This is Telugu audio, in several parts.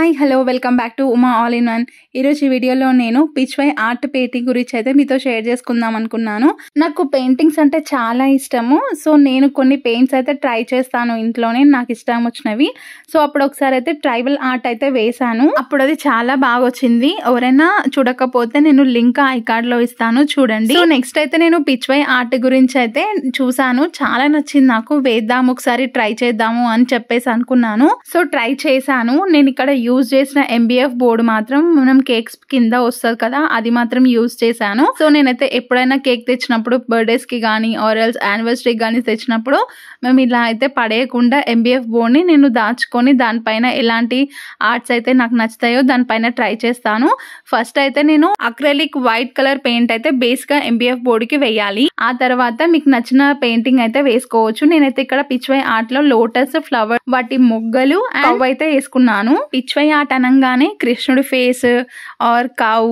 Hi hello welcome back to Uma all in one. ఈరోజు ఈ వీడియోలో నేను పిచ్వై ఆర్ట్ పెయింటింగ్ గురించి అయితే మీతో షేర్ చేసుకుందాం అనుకున్నాను. నాకు పెయింటింగ్స్ అంటే చాలా ఇష్టము. సో నేను కొన్ని పెయింట్స్ అయితే ట్రై చేస్తాను ఇంట్లోనే, నాకు ఇష్టం వచ్చినవి. సో అప్పుడు ఒకసారి అయితే ట్రైబల్ ఆర్ట్ అయితే వేసాను. అప్పుడు అది చాలా బాగా వచ్చింది. ఎవరైనా చూడకపోతే నేను లింక్ ఐ కార్డ్ లో ఇస్తాను, చూడండి. సో నెక్స్ట్ అయితే నేను పిచ్వై ఆర్ట్ గురించి అయితే చూసాను, చాలా నచ్చింది నాకు. వేద్దాము ఒకసారి, ట్రై చేద్దాము అని చెప్పేసి అనుకున్నాను. సో ట్రై చేశాను. నేను ఇక్కడ యూజ్ చేసిన MBF బోర్డు మాత్రం మనం కేక్స్ కింద వస్తుంది కదా, అది మాత్రం యూజ్ చేశాను. సో నేనైతే ఎప్పుడైనా కేక్ తెచ్చినప్పుడు, బర్త్డేస్ కి కానీ ఆర్ ఎల్స్ యానివర్సరీకి కానీ తెచ్చినప్పుడు మేము ఇలా అయితే పడేయకుండా MBF బోర్డ్ని నేను దాచుకొని దానిపైన ఎలాంటి ఆర్ట్స్ అయితే నాకు నచ్చుతాయో దానిపైన ట్రై చేస్తాను. ఫస్ట్ అయితే నేను అక్రెలిక్ వైట్ కలర్ పెయింట్ అయితే బేస్ గా MBF బోర్డుకి వేయాలి. ఆ తర్వాత మీకు నచ్చిన పెయింటింగ్ అయితే వేసుకోవచ్చు. నేనైతే ఇక్కడ పిచ్వై ఆర్ట్ లో లోటస్, ఫ్లవర్, వాటి మొగ్గలు కవ్ అయితే వేసుకున్నాను. పిచ్వై ఆర్ట్ అనగానే కృష్ణుడి ఫేస్ ఆర్ కవ్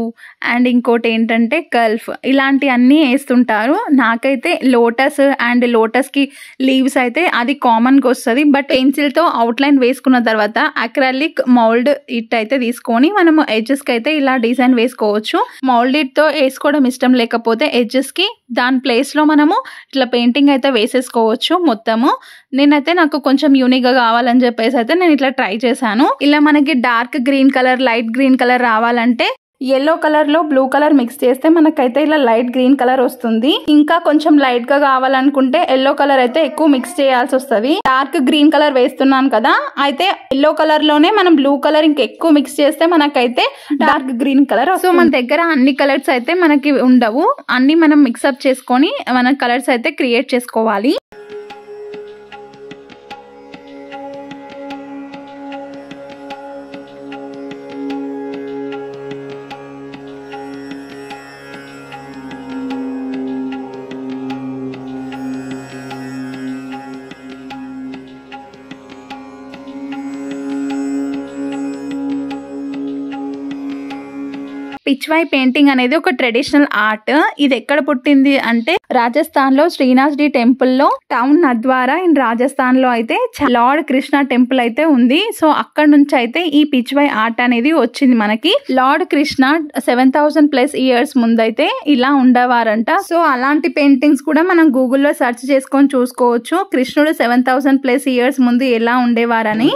అండ్ ఇంకోటి ఏంటంటే గల్ఫ్, ఇలాంటి అన్ని వేస్తుంటారు. నాకైతే లోటస్ అండ్ లోటస్ కి లీవ్స్ అయితే అది కామన్ గా వస్తుంది. బట్ పెన్సిల్ తో అవుట్ లైన్ వేసుకున్న తర్వాత అక్రాలిక్ మౌల్డ్ ఇట్ అయితే తీసుకొని మనము ఎడ్జెస్ కి అయితే ఇలా డిజైన్ వేసుకోవచ్చు. మౌల్డ్ ఇట్ తో వేసుకోవడం ఇష్టం లేకపోతే ఎడ్జెస్ కి దాని ప్లేస్ లో మనము ఇట్లా పెయింటింగ్ అయితే వేసేసుకోవచ్చు మొత్తము. నేనైతే నాకు కొంచెం యూనిక్ గా కావాలని చెప్పేసి అయితే నేను ఇట్లా ట్రై చేశాను. ఇలా మనకి dark green colour, light green colour రావాలంటే ఎల్లో కలర్ లో బ్లూ కలర్ మిక్స్ చేస్తే మనకైతే ఇలా లైట్ గ్రీన్ కలర్ వస్తుంది. ఇంకా కొంచెం లైట్ గా కావాలనుకుంటే ఎల్లో కలర్ అయితే ఎక్కువ మిక్స్ చేయాల్సి వస్తుంది. డార్క్ గ్రీన్ కలర్ వేస్తున్నాను కదా, అయితే ఎల్లో కలర్ లోనే మనం బ్లూ కలర్ ఇంకా ఎక్కువ మిక్స్ చేస్తే మనకైతే డార్క్ గ్రీన్ కలర్. సో మన దగ్గర అన్ని కలర్స్ అయితే మనకి ఉండవు, అన్ని మనం మిక్స్అప్ చేసుకొని మన కలర్స్ అయితే క్రియేట్ చేసుకోవాలి. పిచ్వై పెయింటింగ్ అనేది ఒక ట్రెడిషనల్ ఆర్ట్. ఇది ఎక్కడ పుట్టింది అంటే రాజస్థాన్ లో శ్రీనాథ్ డి టెంపుల్ లో, టౌన్ నద్వారా ఇన్ రాజస్థాన్ లో అయితే లార్డ్ కృష్ణ టెంపుల్ అయితే ఉంది. సో అక్కడ నుంచి అయితే ఈ పిచ్వై ఆర్ట్ అనేది వచ్చింది మనకి. లార్డ్ కృష్ణ 7000+ ఇయర్స్ ముందైతే ఇలా ఉండేవారంట. సో అలాంటి పెయింటింగ్స్ కూడా మనం గూగుల్లో సెర్చ్ చేసుకొని చూసుకోవచ్చు, కృష్ణుడు 7000+ ఇయర్స్ ముందు ఎలా ఉండేవారని.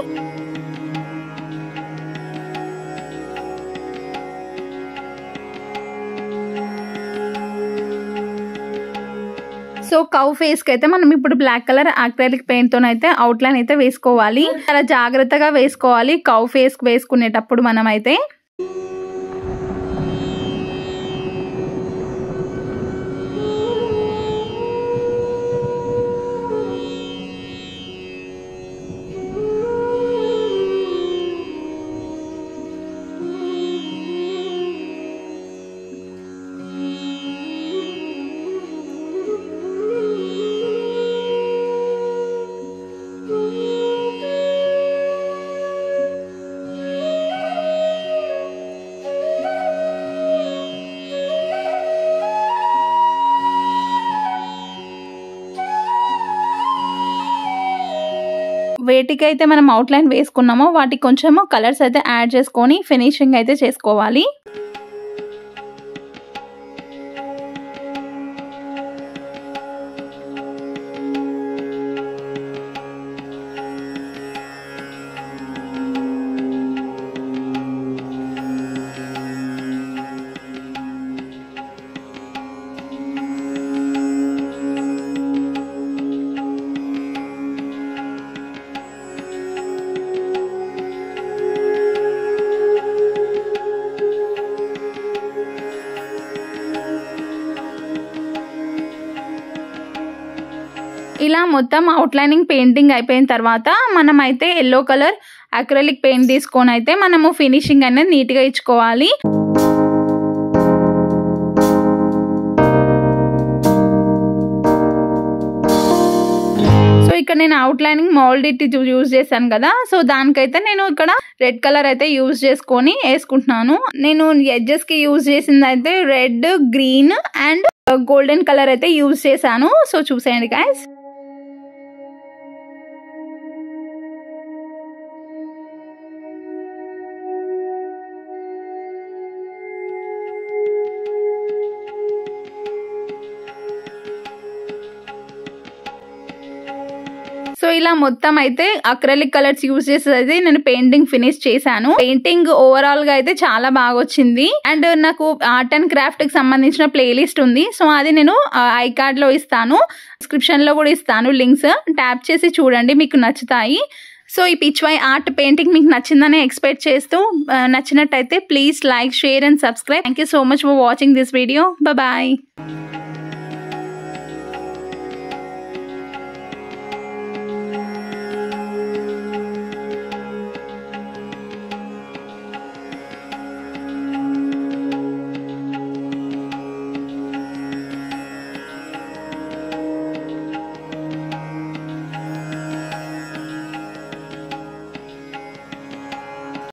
సో కౌ ఫేస్ కి అయితే మనం ఇప్పుడు బ్లాక్ కలర్ అక్రిలిక్ పెయింట్ తోనైతే అవుట్ లైన్ అయితే వేసుకోవాలి. చాలా జాగ్రత్తగా వేసుకోవాలి కౌ ఫేస్ కి వేసుకునేటప్పుడు మనం అయితే. వేటికైతే మనం అవుట్ లైన్ వేసుకున్నామో వాటికి కొంచెము కలర్స్ అయితే యాడ్ చేసుకొని ఫినిషింగ్ అయితే చేసుకోవాలి. ఇలా మొత్తం అవుట్లైనింగ్ పెయింటింగ్ అయిపోయిన తర్వాత మనం అయితే ఎల్లో కలర్ అక్రిలిక్ పెయింట్ తీసుకొని అయితే మనము ఫినిషింగ్ అనేది నీట్గా ఇచ్చుకోవాలి. సో ఇక్కడ నేను అవుట్లైనింగ్ మౌల్డ్ ఇట్ యూజ్ చేశాను కదా, సో దానికైతే నేను ఇక్కడ రెడ్ కలర్ అయితే యూజ్ చేసుకొని వేసుకుంటున్నాను. నేను ఎడ్జెస్ కి యూజ్ చేసింది అయితే red, green and golden colour అయితే యూజ్ చేశాను. సో చూసేయండి గైస్. సో ఇలా మొత్తం అయితే అక్రిలిక్ కలర్స్ యూజ్ చేసి అయితే నేను పెయింటింగ్ ఫినిష్ చేశాను. పెయింటింగ్ ఓవరాల్ గా అయితే చాలా బాగా వచ్చింది. అండ్ నాకు ఆర్ట్ అండ్ క్రాఫ్ట్ కి సంబంధించిన ప్లేలిస్ట్ ఉంది. సో అది నేను ఐ కార్డ్ లో ఇస్తాను, డిస్క్రిప్షన్ లో కూడా ఇస్తాను లింక్స్. ట్యాప్ చేసి చూడండి, మీకు నచ్చుతాయి. సో ఈ పిచ్వై ఆర్ట్ పెయింటింగ్ మీకు నచ్చిందని ఎక్స్పెక్ట్ చేస్తూ, నచ్చినట్టయితే please like, share and subscribe. Thank you so much for watching this video. Bye.